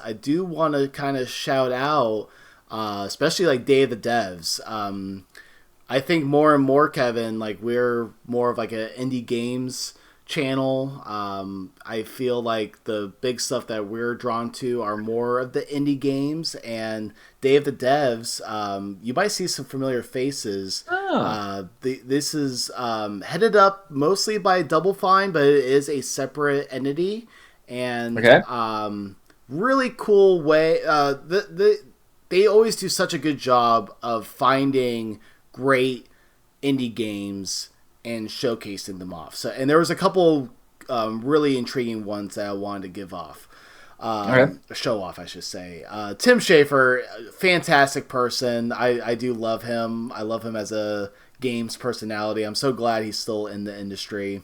I do want to kind of shout out, especially like Day of the Devs. I think more and more, Kevin, like we're more of like an indie games channel. I feel like the big stuff that we're drawn to are more of the indie games. And Day of the Devs, you might see some familiar faces. Oh, This is headed up mostly by Double Fine, but it is a separate entity. And okay. really cool way. They always do such a good job of finding great indie games and showcasing them off. So, and there was a couple really intriguing ones that I wanted to give off, Okay. show off, I should say. Tim Schafer, fantastic person. I do love him. I love him as a games personality. I'm so glad he's still in the industry.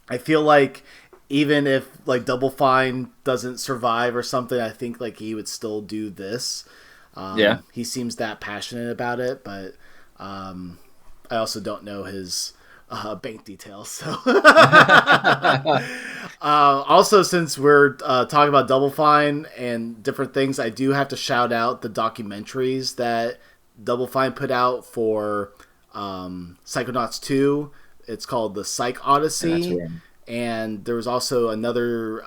I feel like even if like Double Fine doesn't survive or something, I think like he would still do this. Yeah. He seems that passionate about it, but um, I also don't know his bank details. So, also since we're talking about Double Fine and different things, I do have to shout out the documentaries that Double Fine put out for Psychonauts 2. It's called the Psych And that's Odyssey, where and there was also another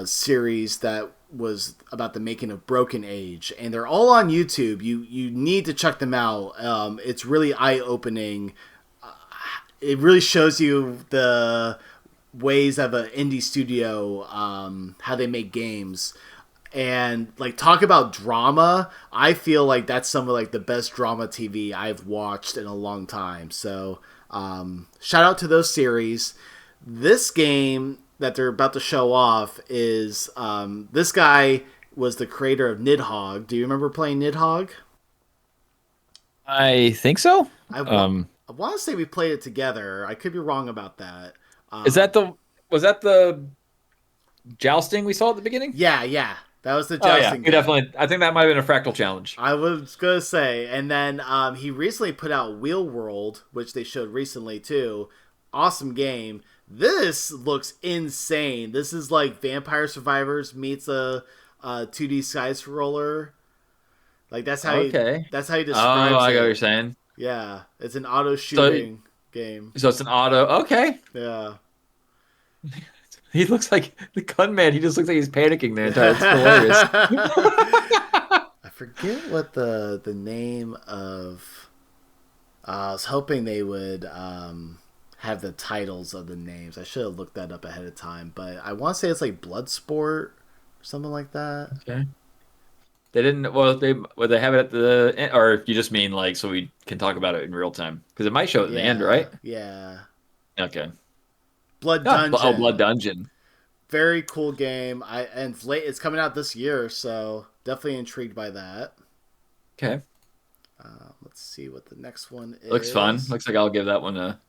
series that was about the making of Broken Age, and they're all on YouTube. You need to check them out. It's really eye opening. It really shows you the ways of an indie studio, how they make games, and like talk about drama. I feel like that's some of like the best drama TV I've watched in a long time. So shout out to those series. This game that they're about to show off is this guy was the creator of Nidhogg. Do you remember playing Nidhogg? I think so. I want Um, I want to say we played it together. I could be wrong about that. is Um, that the was that the jousting we saw at the beginning? yeah, that was the Oh yeah, jousting we game. definitely. I think that might have been a fractal challenge. I was gonna say, and then he recently put out Wheel World, which they showed recently too. Awesome game. This looks insane. This is like Vampire Survivors meets a 2D side roller. Like Okay. that's how he Oh, describes I get what you're it. saying. Yeah, it's an auto So, shooting game. so it's an auto. Okay. Yeah. He looks like the gunman. He just looks like he's panicking the entire. It's hilarious. I forget what the name of. I was hoping they would have the titles of the names. I should have looked that up ahead of time, but I want to say it's like Bloodsport or something like that. Okay. They didn't. Well, they have it at the end, or if you just mean like so we can talk about it in real time because it might show it in the end, Yeah, right? yeah. Okay. Blood Oh, Blood Dungeon. Dungeon. Very cool game. And it's late. It's coming out this year, so definitely intrigued by that. Okay. Let's see what the next one Looks fun. is. Looks like I'll give that one a.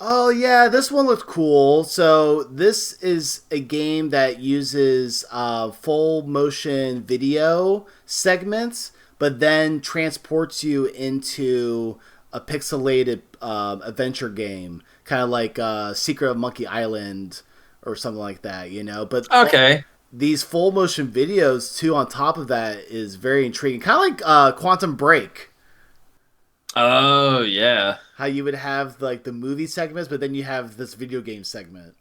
Oh yeah, this one looks cool. So this is a game that uses full motion video segments, but then transports you into a pixelated adventure game, kind of like Secret of Monkey Island or something like that, you know. But Okay. these full motion videos too, on top of that, is very intriguing. Kind of like Quantum Break, Oh yeah. how you would have like the movie segments, but then you have this video game segment.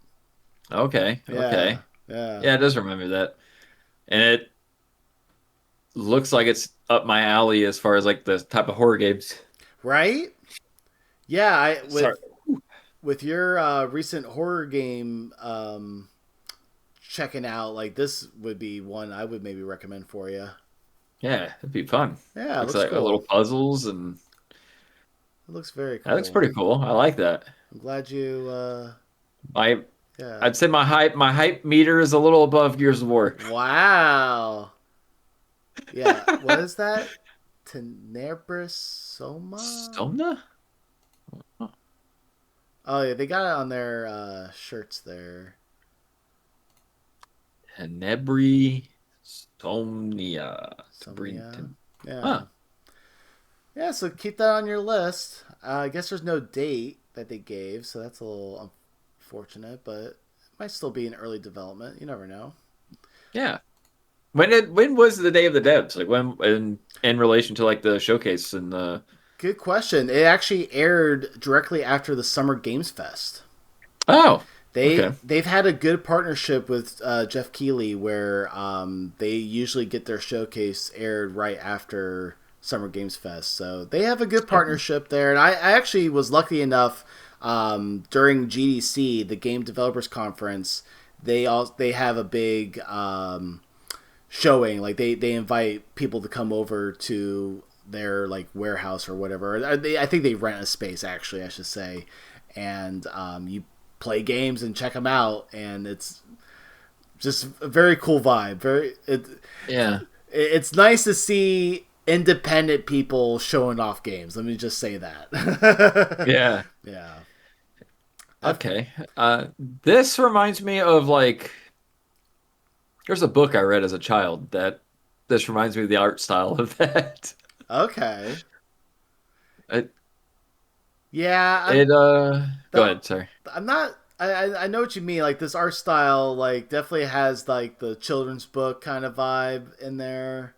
Okay. Yeah, Okay. yeah. Yeah, it does remember that, and it looks like it's up my alley as far as like the type of horror games. Right? Yeah, I Sorry. with your recent horror game checking out, like this would be one I would maybe recommend for you. Yeah, it'd be fun. Yeah, it Looks looks like cool. little puzzles, and It looks very that looks cool. pretty cool. I like that. I'm glad you My yeah. I'd say my hype meter is a little above Gears of War. Wow. Yeah, what is that? Tenebrosoma? Somna? Oh yeah, they got it on their shirts there. Tenebri Somnia. Somnia. Huh. Yeah. Yeah, so keep that on your list. I guess there's no date that they gave, so that's a little unfortunate, but it might still be in early development. You never know. Yeah. When was the Day of the Devs? Like when in relation to like the showcase and the Good question. It actually aired directly after the Summer Games Fest. Oh, okay. They've had a good partnership with Jeff Keighley, where they usually get their showcase aired right after Summer Games Fest. So they have a good Okay. partnership there. And I actually was lucky enough during GDC, the Game Developers Conference. They have a big showing. Like they invite people to come over to their like warehouse or whatever. I think they rent a space, actually, I should say, and you play games and check them out, and it's just a very cool vibe. Yeah. It's nice to see independent people showing off games. Let me just say that. Yeah. Yeah. I've, Okay. This reminds me of like there's a book I read as a child that this reminds me of the art style of that. okay. It Yeah, it go the ahead, sorry. I'm not. I know what you mean. Like this art style, like definitely has like the children's book kind of vibe in there.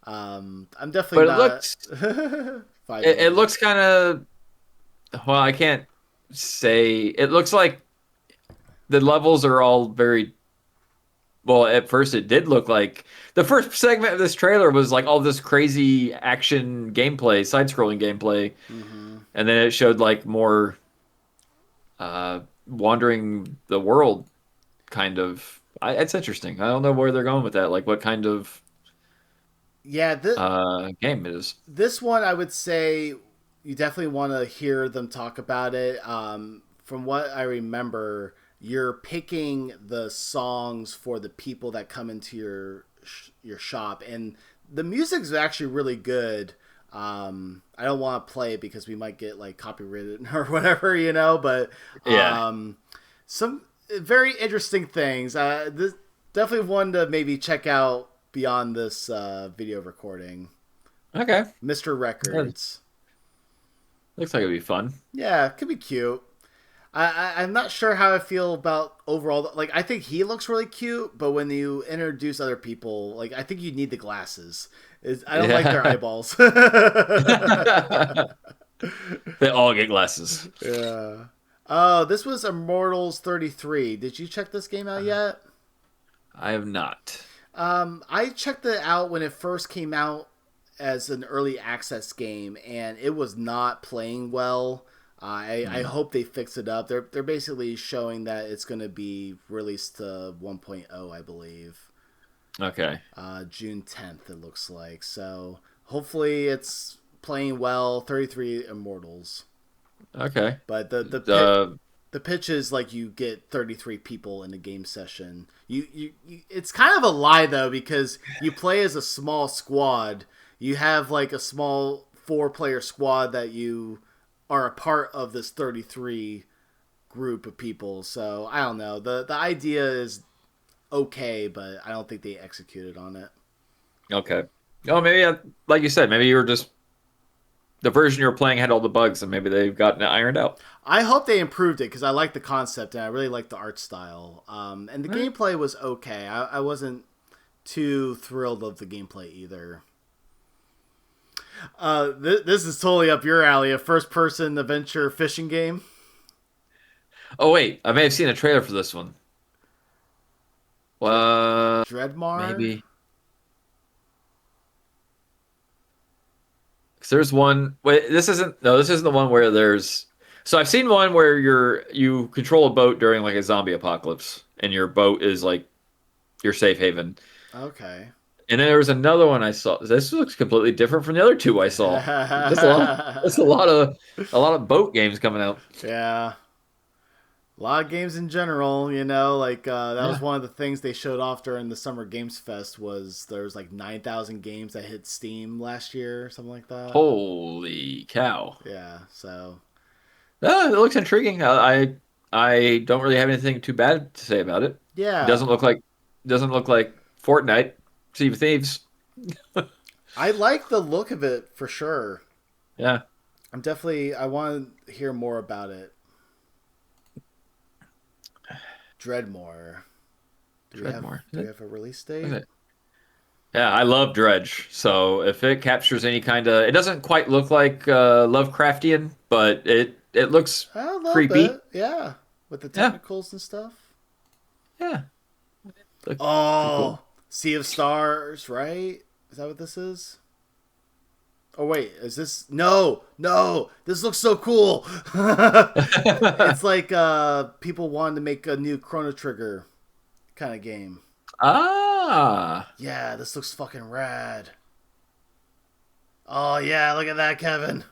I'm definitely But not it 5 year old. looks kind of well, I can't say it looks like the levels are all very well, at first it did look like the first segment of this trailer was like all this crazy action gameplay, side-scrolling gameplay, Mm-hmm. and then it showed like more wandering the world kind of. It's interesting. I don't know where they're going with that. Like what kind of Yeah, game it is. this one I would say you definitely want to hear them talk about it. From what I remember, you're picking the songs for the people that come into your shop, and the music's actually really good. I don't want to play it because we might get like copyrighted or whatever, but Yeah. some very interesting things. This definitely one to maybe check out beyond this video recording. Okay. Mr. Yeah, Records. looks like it'd be fun. Yeah, it could be cute. I'm not sure how I feel about overall. Like, I think he looks really cute, but when you introduce other people, like, I think you need the glasses. I don't like their Yeah. eyeballs. They all get glasses. Yeah. Oh, this was Immortals 33. Did you check this game out yet? I have not. I checked it out when it first came out as an early access game, and it was not playing well. I Hmm. hope they fix it up. They're basically showing that it's going to be released to 1.0, I believe, Okay. June 10th. It looks like, so hopefully it's playing well. 33 Immortals, Okay. but Uh, the pitch is like you get 33 people in a game session. It's kind of a lie though, because you play as a small squad. You have like a small 4 player squad that you are a part of this 33 group of people. So I don't know. The idea is okay, but I don't think they executed on it. okay. Oh, maybe like you said, maybe you were just the version you were playing had all the bugs, and maybe they've gotten it ironed out. I hope they improved it because I like the concept and I really like the art style. And the All right. gameplay was okay. I wasn't too thrilled of the gameplay either. This is totally up your alley. A first-person adventure fishing game. Oh wait, I may have seen a trailer for this one. Dre- Uh, Dreadmar. maybe. 'Cause there's one. Wait, this isn't. No, this isn't the one where there's. So I've seen one where you control a boat during like a zombie apocalypse, and your boat is like your safe haven. Okay. And then there was another one I saw. This looks completely different from the other two I saw. Just a lot. That's a lot of boat games coming out. Yeah. A lot of games in general, like that was Yeah. one of the things they showed off during the Summer Games Fest. Was there was like 9,000 games that hit Steam last year, something like that. Holy cow. Yeah, so It looks intriguing. I don't really have anything too bad to say about it. It yeah, doesn't look like Fortnite, Sea of Thieves. I like the look of it for sure. Yeah. I want to hear more about it. Dreadmore. Dreadmore. Do we have a release Is date? it? Yeah, I love Dredge. So if it captures any kind of, it doesn't quite look like Lovecraftian, but it looks A little creepy. bit, yeah, with the Yeah, technicals and stuff. yeah, look pretty cool. Oh, Sea of Stars, right? Is that what this is? Oh wait, is this? No, no. This looks so cool. It's like people wanting to make a new Chrono Trigger kind of game. Ah, Yeah, this looks fucking rad. Oh yeah, look at that, Kevin.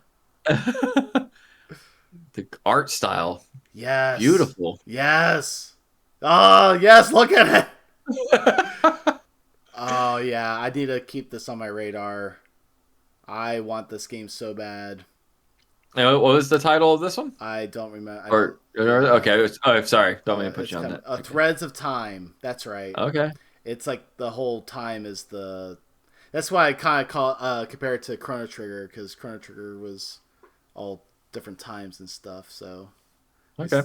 the art style, Yes. beautiful. Yes. Oh, yes, look at it. Oh, yeah, I need to keep this on my radar. I want this game so bad. What was the title of this one? I don't remember. I don't. Or okay, oh, sorry, don't mean to put It's you on kind of that. Okay, Threads of Time. That's right. okay, It's like the whole time is the. That's why I kind of call compare it to Chrono Trigger because Chrono Trigger was all different times and stuff. So okay.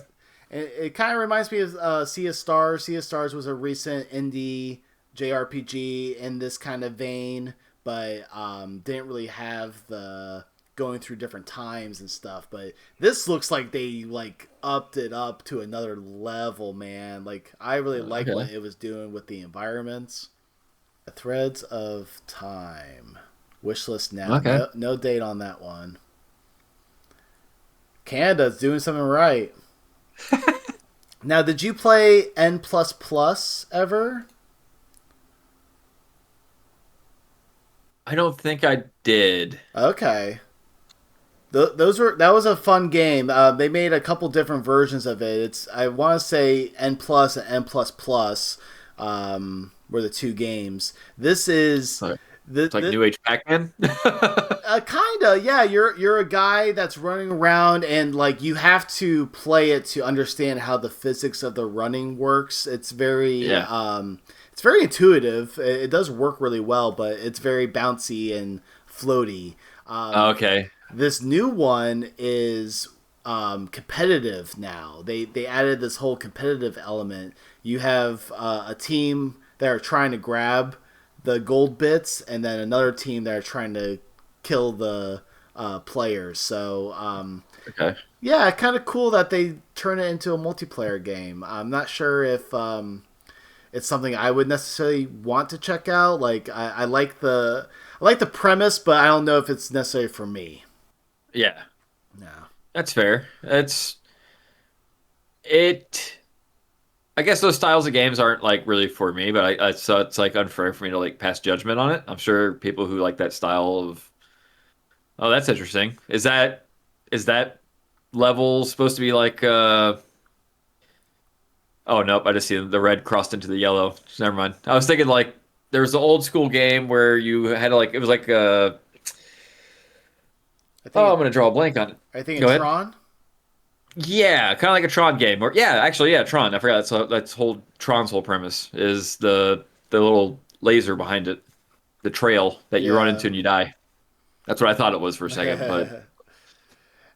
it's it kind of reminds me of Sea of Stars. Sea of Stars was a recent indie JRPG in this kind of vein, but didn't really have the going through different times and stuff. But this looks like they like upped it up to another level, man. Like I really like Okay. what it was doing with the environments. The Threads of Time. Wishlist now. Okay. No date on that one. Canada's doing something right. Now, did you play N++ ever? I don't think I did. Okay. That was a fun game. They made a couple different versions of it. It's I want to say N plus and N++, were the two games. This is So the, it's like the New Age Pac-Man. kinda, yeah. You're a guy that's running around, and like you have to play it to understand how the physics of the running works. Yeah. It's very intuitive. It does work really well, but it's very bouncy and floaty. Okay. This new one is competitive now. They added this whole competitive element. You have a team that are trying to grab the gold bits, and then another team that are trying to kill the players. So Okay. yeah, kind of cool that they turn it into a multiplayer game. I'm not sure if it's something I would necessarily want to check out. Like I like the premise, but I don't know if it's necessary for me. Yeah. No. That's fair. It. I guess those styles of games aren't like really for me, but so it's like unfair for me to like pass judgment on it. I'm sure people who like that style of. Oh, that's interesting. Is that level supposed to be like? Oh nope, I just see the red crossed into the yellow. Never mind. I was thinking like there was the old school game where you had to like it was like I think oh, I'm it, gonna draw a blank on it. I think Go it's ahead. Tron. Yeah, kind of like a Tron game, or yeah, actually, yeah, Tron. I forgot that's whole Tron's whole premise is the little laser behind it, the trail that you run Yeah. into and you die. That's what I thought it was for a second, but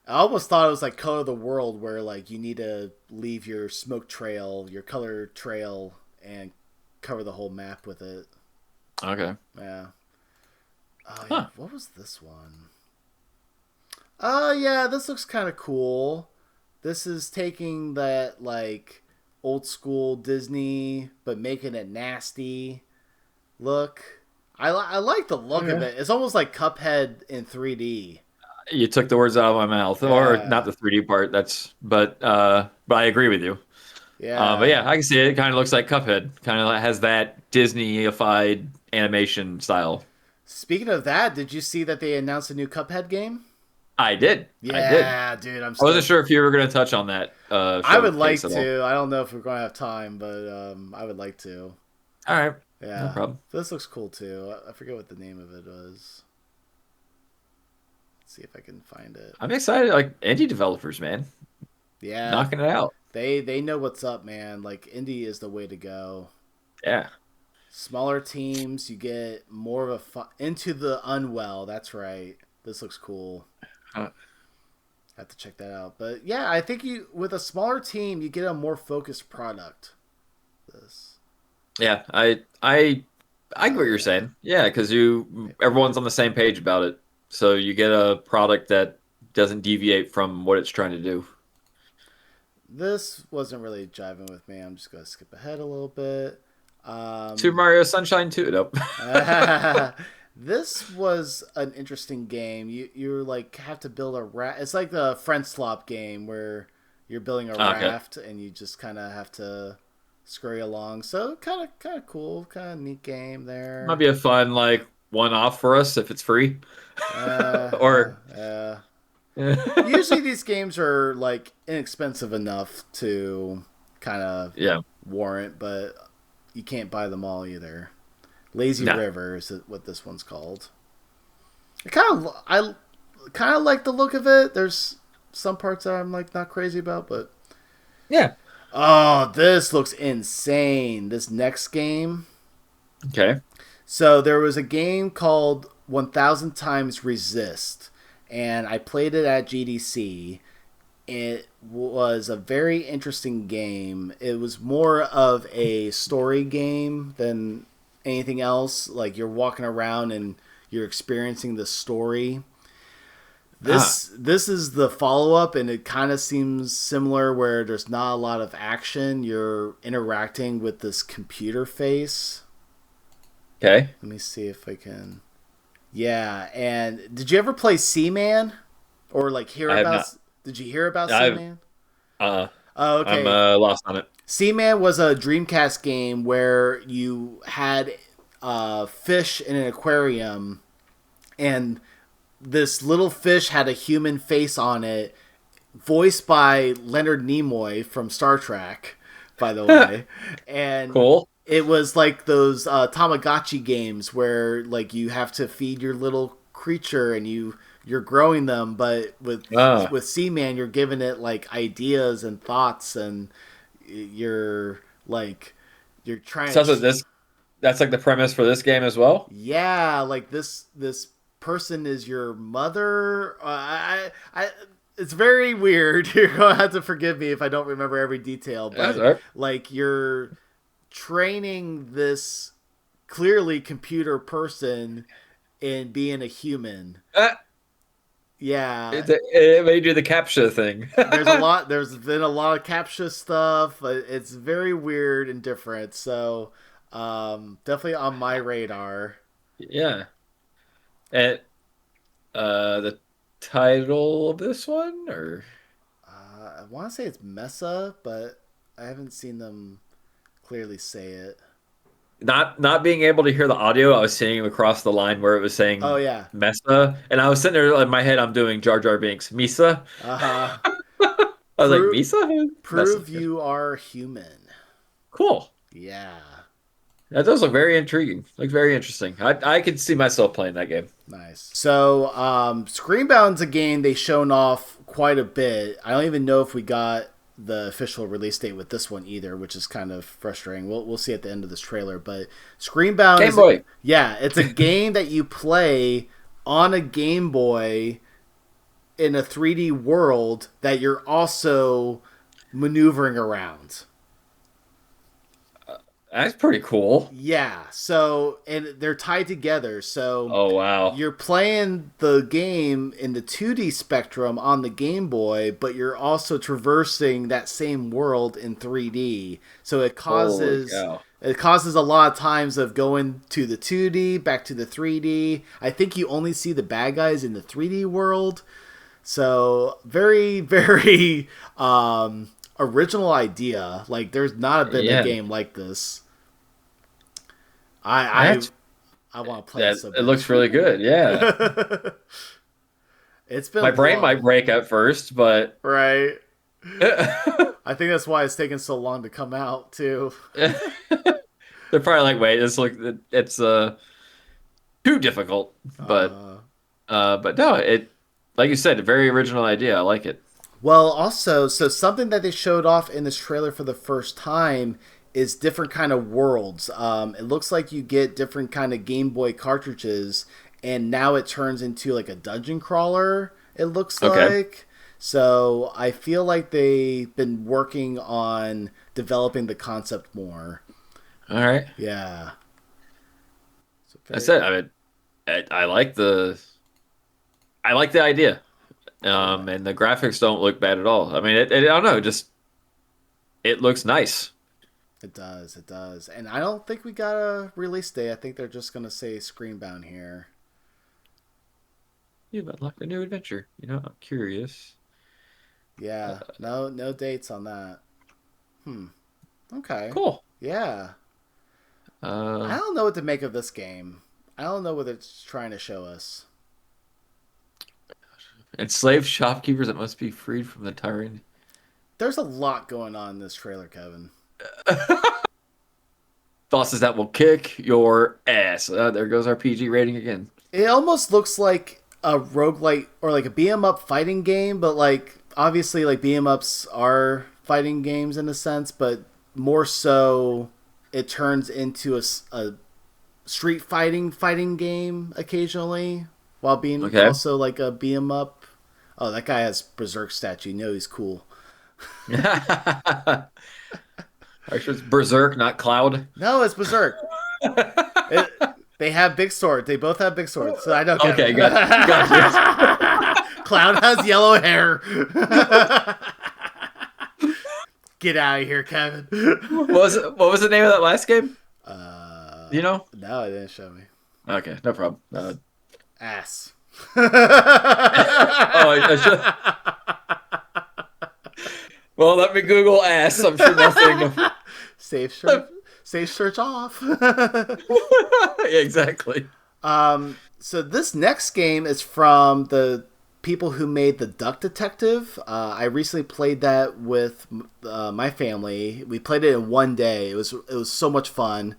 I almost thought it was like Color of the World, where like you need to leave your smoke trail, your color trail, and cover the whole map with it. okay. Yeah. Oh yeah. Huh. What was this one? Oh yeah, this looks kind of cool. This is taking that like old school Disney, but making it nasty look. I like the look of Okay. it. It's almost like Cuphead in 3D. You took the words out of my mouth, or not Yeah. the 3D part. But I agree with you. But Yeah. yeah, I can see it. It kind of looks like Cuphead. Kind of has that Disney-ified animation style. Speaking of that, did you see that they announced a new Cuphead game? I did. I did. Yeah, dude, I'm I wasn't stoked. sure if you were going to touch on that I would showcase like at all. to. I don't know if we're going to have time, but I would like to. All right, no Yeah. problem. This looks cool too. I forget what the name of it was. Let's see if I can find it. I'm excited. Like indie developers, man, Yeah, knocking it out. they know what's up, man. Like indie is the way to go. Yeah. Smaller teams, you get more of a into the unwell. That's right. This looks cool. Uh, Have to check that out. But yeah, I think you with a smaller team, you get a more focused product. This. Yeah, I get what you're saying. Yeah, because everyone's on the same page about it, so you get a product that doesn't deviate from what it's trying to do. This wasn't really jiving with me. I'm just gonna skip ahead a little bit. Super Um, Mario Sunshine 2. Nope. this was an interesting game. You like have to build a raft. It's like the Friend Slop game where you're building a Okay. raft and you just kind of have to scurry along. So kind of cool, kind of neat game Might there. be a fun like one-off for us if it's free. Uh, Or uh, uh. yeah. Usually these games are like inexpensive enough to kind of warrant, but you can't buy them all either. Lazy Nah. River is what this one's called. I kind of like the look of it. There's some parts that I'm like not crazy about, but Yeah. oh, this looks insane. This next game. Okay. So there was a game called 1000 Times Resist, and I played it at GDC. It was a very interesting game. It was more of a story game than anything else. Like you're walking around and you're experiencing the story. Ah. This is the follow up, and it kind of seems similar where there's not a lot of action. You're interacting with this computer face. Okay. Let me see if I can. Yeah, and did you ever play Seaman or like hear I have about? not. Did you hear about I've Seaman? uh Oh, I'm okay. lost on it. Seaman was a Dreamcast game where you had fish in an aquarium, and this little fish had a human face on it, voiced by Leonard Nimoy from Star Trek, by the way. And Cool. it was like those Tamagotchi games where like you have to feed your little creature and you're growing them, but Ah. with Seaman you're giving it like ideas and thoughts, and you're like you're trying So to that's like the premise for this game as well? yeah, like this person is your mother. It's very weird. You're gonna have to forgive me if I don't remember every detail, That's but all right. like you're training this clearly computer person in being a human. Ah, Yeah, it made you the captcha thing. there's a lot. There's been a lot of captcha stuff. It's very weird and different. So, definitely on my radar. Yeah. And the title of this one or I want to say it's Mesa, but I haven't seen them clearly say it. not being able to hear the audio, I was seeing across the line where it was Oh saying yeah. Mesa, and I was sitting there in my head, I'm doing Jar Jar Binks, Misa. Uh huh. I was like, Prove Misa? Mesa. prove you are human. Cool. Yeah. That does look very intriguing. Looks very interesting. I could see myself playing that game. Nice. So, Screenbound's a game they've shown off quite a bit. I don't even know if we got the official release date with this one either, which is kind of frustrating. We'll see at the end of this trailer. But Screenbound Game is Boy. yeah, it's a game that you play on a Game Boy in a 3D world that you're also maneuvering around. That's pretty cool. Yeah, so and they're tied together. So Oh wow. you're playing the game in the 2D spectrum on the Game Boy, but you're also traversing that same world in 3D. So Holy cow. it causes a lot of times of going to the 2D back to the 3D. I think you only see the bad guys in the 3D world. So very very original idea. Like there's not been a Yeah. game like this. I That's I want to play it that so it looks really good. Yeah. bad. It's My been brain might long, break at first, but right? they're I think that's why it's taken so long to come out too. probably like, wait, it's too difficult. Uh, But no, it like you said, a very original idea. I like it. well, also, so something that they showed off in this trailer for the first time is different kind of worlds. It looks like you get different kind of Game Boy cartridges, and now it turns into like a dungeon crawler. It looks Okay. like. So I feel like they've been working on developing the concept more. All right. Yeah. So I very, said, I mean, I like the idea. yeah, And the graphics don't look bad at all. I mean, I don't know, just it looks nice. it does. It does. And I don't think we got a release date. I think they're just gonna say Screenbound here. You've unlocked a new adventure. I'm curious. Yeah. No dates on that. Hmm. Okay. Cool. Yeah. I Uh, don't know what to make of this game. I don't know what it's trying to show us. enslaved shopkeepers that must be freed from the tyrant. There's a lot going on in this trailer, Kevin. Bosses that will kick your ass. There goes our PG rating again. It almost looks like a roguelike or like a beat 'em up fighting game, but like obviously like beat 'em ups are fighting games in a sense, but more so it turns into a street fighting game occasionally while being Okay. also like a beat 'em up. Oh, that guy has Berserk statue. You know he's cool. Are you sure it's Berserk, not Cloud? No, it's Berserk. It, they have big swords. They both have big swords. So I know Kevin. Okay, gotcha. Cloud has yellow hair. Get out of here, Kevin. What was the name of that last game? You know? No, it didn't show me. Okay, no problem. Ass. I should. Well, let me Google ass. I'm sure nothing. Safe search off. Yeah, exactly. So this next game is from the people who made the Duck Detective. I recently played that with my family. We played it in one day. It was so much fun.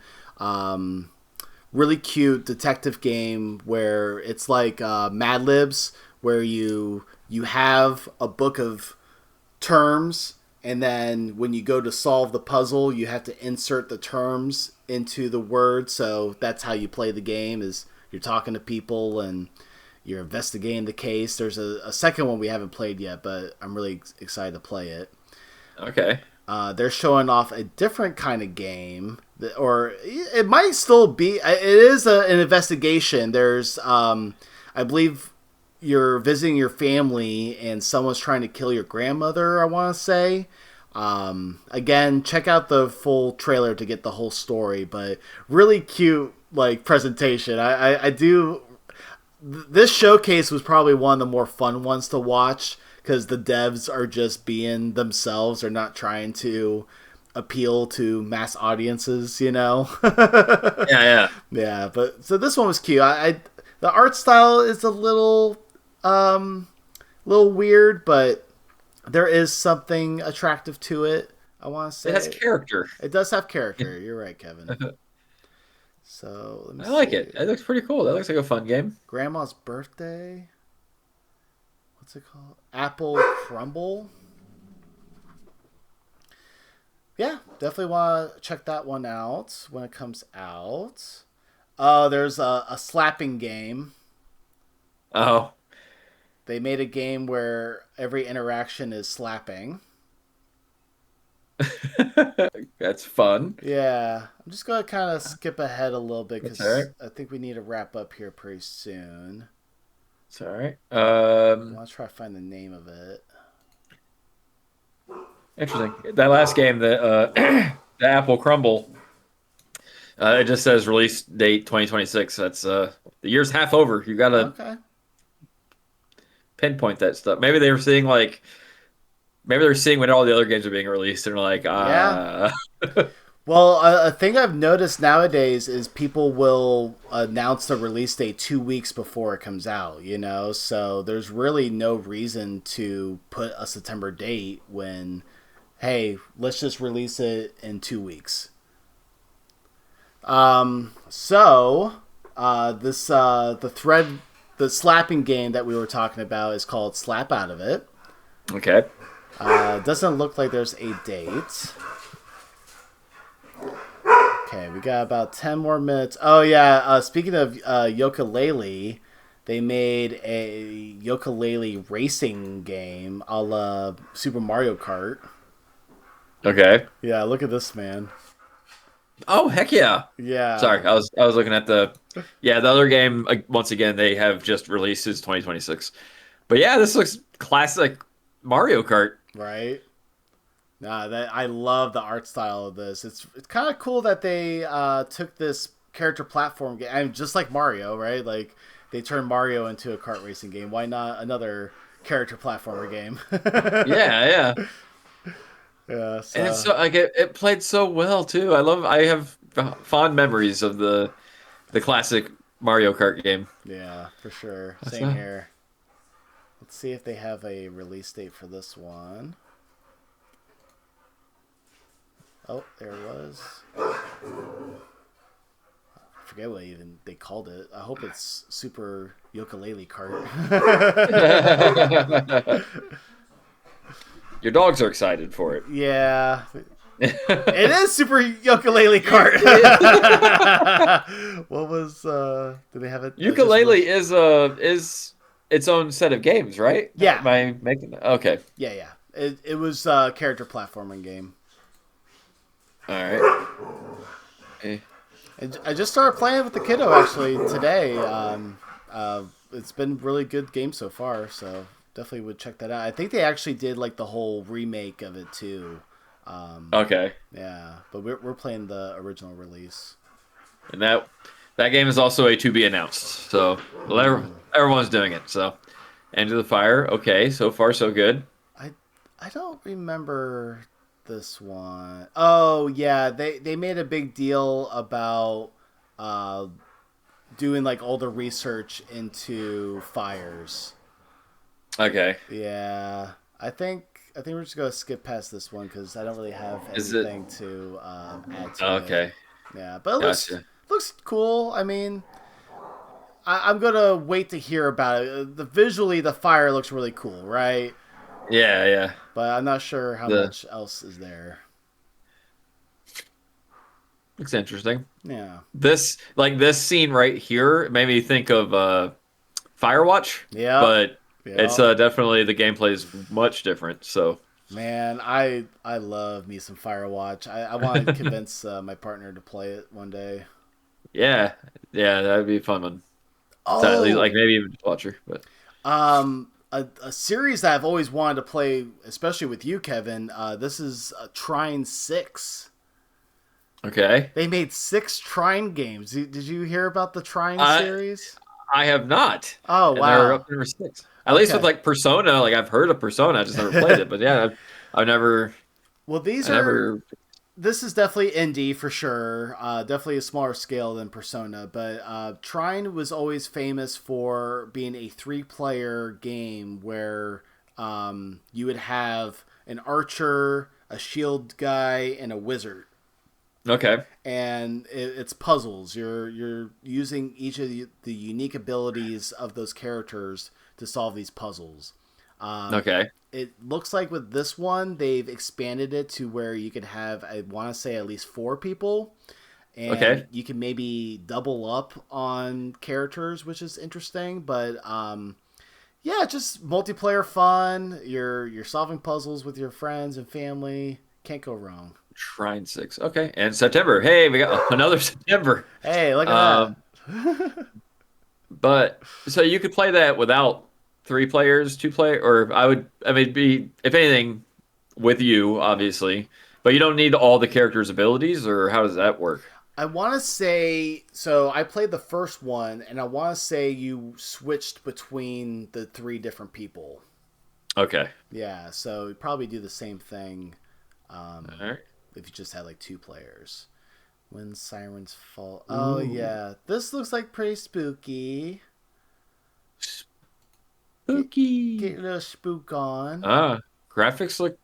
Really cute detective game where it's like Mad Libs, where you have a book of terms, and then when you go to solve the puzzle, you have to insert the terms into the word. So that's how you play the game. Is you're talking to people and you're investigating the case. There's a second one we haven't played yet, but I'm really excited to play it. Okay. They're showing off a different kind of game, or it might still be. It is an investigation. There's, I believe, you're visiting your family and someone's trying to kill your grandmother. I want to say. Again, check out the full trailer to get the whole story, but really cute like presentation. I do. This showcase was probably one of the more fun ones to watch because the devs are just being themselves. They're not trying to appeal to mass audiences, you know. Yeah, yeah. Yeah, but so this one was cute. The art style is a little weird, but there is something attractive to it. I want to say It has character. it does have character. You're right, Kevin. So let me I like see. it. It looks pretty cool. That looks like a fun game. Grandma's birthday. What's it called? Apple Crumble. Yeah, definitely want to check that one out when it comes out. There's a slapping game. Oh. They made a game where every interaction is slapping. That's fun. Yeah, I'm just going to kind of skip ahead a little bit That's because all right. I think we need to wrap up here pretty soon. It's all right. I want to try to find the name of it. Interesting. That last game, the Apple Crumble, it just says release date 2026. That's the year's half over. You gotta Okay. pinpoint that stuff. Maybe they're seeing when all the other games are being released and they're like, Yeah. ah. Well, a thing I've noticed nowadays is people will announce the release date 2 weeks before it comes out, you know? So there's really no reason to put a September date when, hey, let's just release it in 2 weeks. The slapping game that we were talking about is called Slap Out of It. Okay. Doesn't look like there's a date. Okay, we got about 10 more minutes. Oh, yeah. Speaking of Yooka-Laylee, they made a Yooka-Laylee racing game a la Super Mario Kart. Okay. Yeah, look at this, man. Oh heck yeah! Yeah, Sorry, I was looking at the other game. Once again, they have just released is 2026. But yeah, this looks classic Mario Kart. right. Nah, that I love the art style of this. It's kind of cool that they took this character platform game, I mean, just like Mario, right? Like they turned Mario into a kart racing game. Why not another character platformer game? Yeah, yeah. Yeah. And it's So so like it played so well too. I have fond memories of the classic Mario Kart game. yeah, for sure. That's Same here. Let's see if they have a release date for this one. Oh, there it was. I forget what even they called it. I hope it's Super Ukulele Kart. Your dogs are excited for it. Yeah, it is Super Ukulele Kart. What was? Did they have it? Ukulele is its own set of games, right? Yeah, Am I making that? Okay. yeah, yeah. It was character platforming game. All right. And I just started playing with the kiddo actually today. It's been really good game so far, so definitely would check that out. I think they actually did like the whole remake of it too. Okay. Yeah, but we're playing the original release. And that game is also a to be announced. So everyone's doing it. So Into the Fire. Okay, so far so good. I I don't remember this one. Oh yeah, they made a big deal about uh, doing like all the research into fires. Okay. Yeah, I think we're just gonna skip past this one because I don't really have Is it anything to add to it. okay? Yeah, but it Gotcha. looks cool. I mean, I'm gonna wait to hear about it. The visually, the fire looks really cool, right? Yeah, yeah. But I'm not sure how The much else is there. Looks interesting. Yeah, This scene right here made me think of Firewatch, yeah, but it's yeah. definitely the gameplay is much different. So Man, I love me some Firewatch. I want to convince my partner to play it one day. yeah, yeah, that'd be a fun one. To at least like Oh, maybe even just watch her. But a series that I've always wanted to play, especially with you, Kevin. This is Trine Six. okay, They made six Trine games. Did you hear about the Trine I series? I have not, Oh and they're wow. up to number 6. At least with Okay. like Persona, like I've heard of Persona, I just never played it. But yeah, I've never, Well, I these are never. this is definitely indie for sure. Definitely a smaller scale than Persona, but Trine was always famous for being a three-player game where you would have an archer, a shield guy, and a wizard. Okay, And it's puzzles. You're using each of the unique abilities of those characters to solve these puzzles. Um, okay, it looks like with this one they've expanded it to where you could have, I want to say, at least four people, and okay. you can maybe double up on characters, which is interesting. But yeah, just multiplayer fun. You're solving puzzles with your friends and family. Can't go wrong. Shrine 6. Okay, and September. Hey, we got another September. Hey, look at Um, but so you could play that without 3 players, 2 player, or I mean, be if anything with you, obviously, but you don't need all the characters' abilities, or how does that work? I want to say, so I played the first one, and I want to say you switched between the three different people. Okay, Yeah, so you probably do the same thing all right. if you just had like two players. When sirens fall. Oh Ooh, yeah, this looks like pretty spooky. Get, get spooky. your little spook on. Graphics look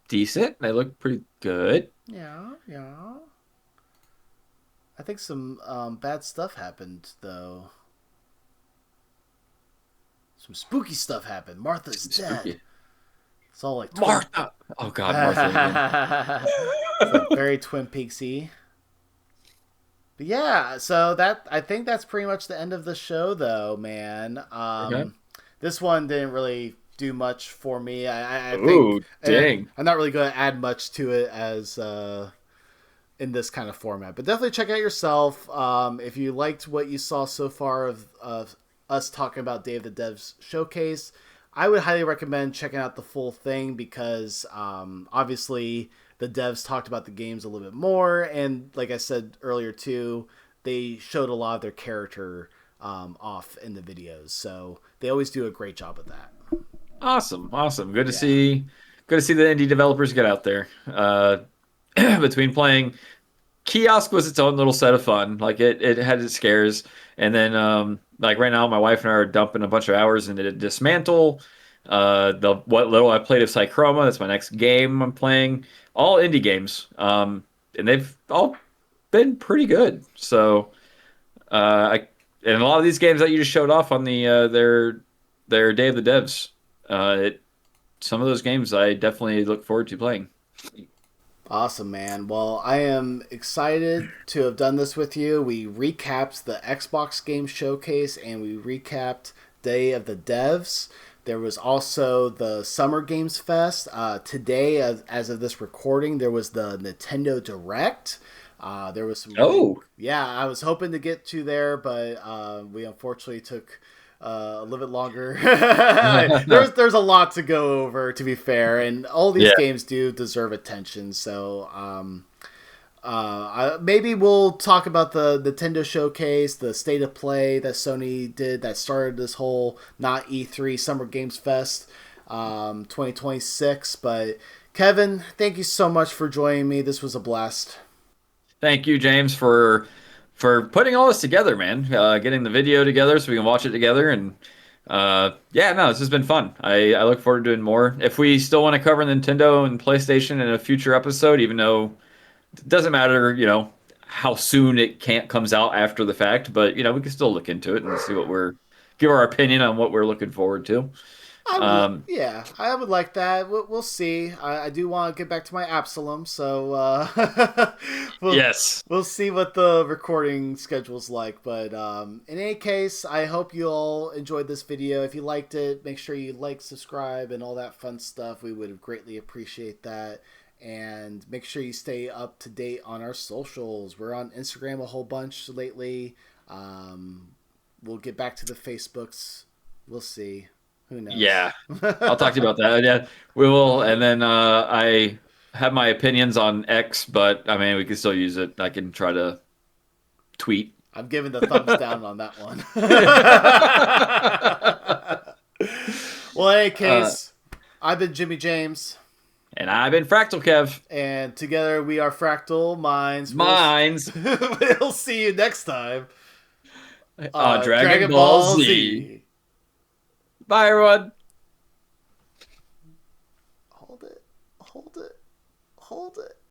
decent. They look pretty good. Yeah, yeah. I think some bad stuff happened though. Some spooky stuff happened. Martha's dead. Spooky. It's all like twin. Martha. Oh God, Martha again. It's like very Twin Peaksy. But yeah, so that I think that's pretty much the end of the show, though, man. Okay. This one didn't really do much for me. I think Ooh, dang. I'm not really going to add much to it as in this kind of format. But definitely check out yourself. If you liked what you saw so far of us talking about Day of the Devs showcase, I would highly recommend checking out the full thing because obviously the devs talked about the games a little bit more, and like I said earlier too, they showed a lot of their character off in the videos, so they always do a great job of that. Awesome, awesome. Good to Yeah. see. Good to see the indie developers get out there. Between playing Kiosk was its own little set of fun. Like it had its scares, and then like right now, my wife and I are dumping a bunch of hours into Dismantle. The what little I played of Psychroma, that's my next game I'm playing. All indie games, and they've all been pretty good. So, I and a lot of these games that you just showed off on the their Day of the Devs, some of those games I definitely look forward to playing. Awesome, man. Well, I am excited to have done this with you. We recapped the Xbox Game Showcase and we recapped Day of the Devs. There was also the Summer Games Fest. Today, as of this recording, there was the Nintendo Direct. There was some. Oh, Yeah, I was hoping to get to there, but we unfortunately took a little bit longer. There's a lot to go over, to be fair, and all these yeah. games do deserve attention. So maybe we'll talk about the Nintendo Showcase, the State of Play that Sony did that started this whole not E3 Summer Games Fest 2026. But Kevin, thank you so much for joining me. This was a blast. Thank you, James, for putting all this together, man. Getting the video together so we can watch it together, and yeah, no, this has been fun. I look forward to doing more. If we still want to cover Nintendo and PlayStation in a future episode, even though it doesn't matter, how soon it can't comes out after the fact, but we can still look into it and see what we're give our opinion on what we're looking forward to. Yeah, I would like that. We'll see. I do want to get back to my Absalom, so we'll Yes. we'll see what the recording schedule's like. But in any case, I hope you all enjoyed this video. If you liked it, make sure you like, subscribe, and all that fun stuff. We would greatly appreciate that. And make sure you stay up to date on our socials. We're on Instagram a whole bunch lately. We'll get back to the Facebooks. We'll see. Who knows? Yeah. I'll talk to you about that. Yeah, we will. And then I have my opinions on X, but I mean, we can still use it. I can try to tweet. I'm giving the thumbs down on that one. Well, in any case, I've been Jimmy James. And I've been Fractal Kev. And together we are Fractal Minds. Minds. We'll see you next time On Dragon Ball Z. Bye, everyone. Hold it. Hold it. Hold it.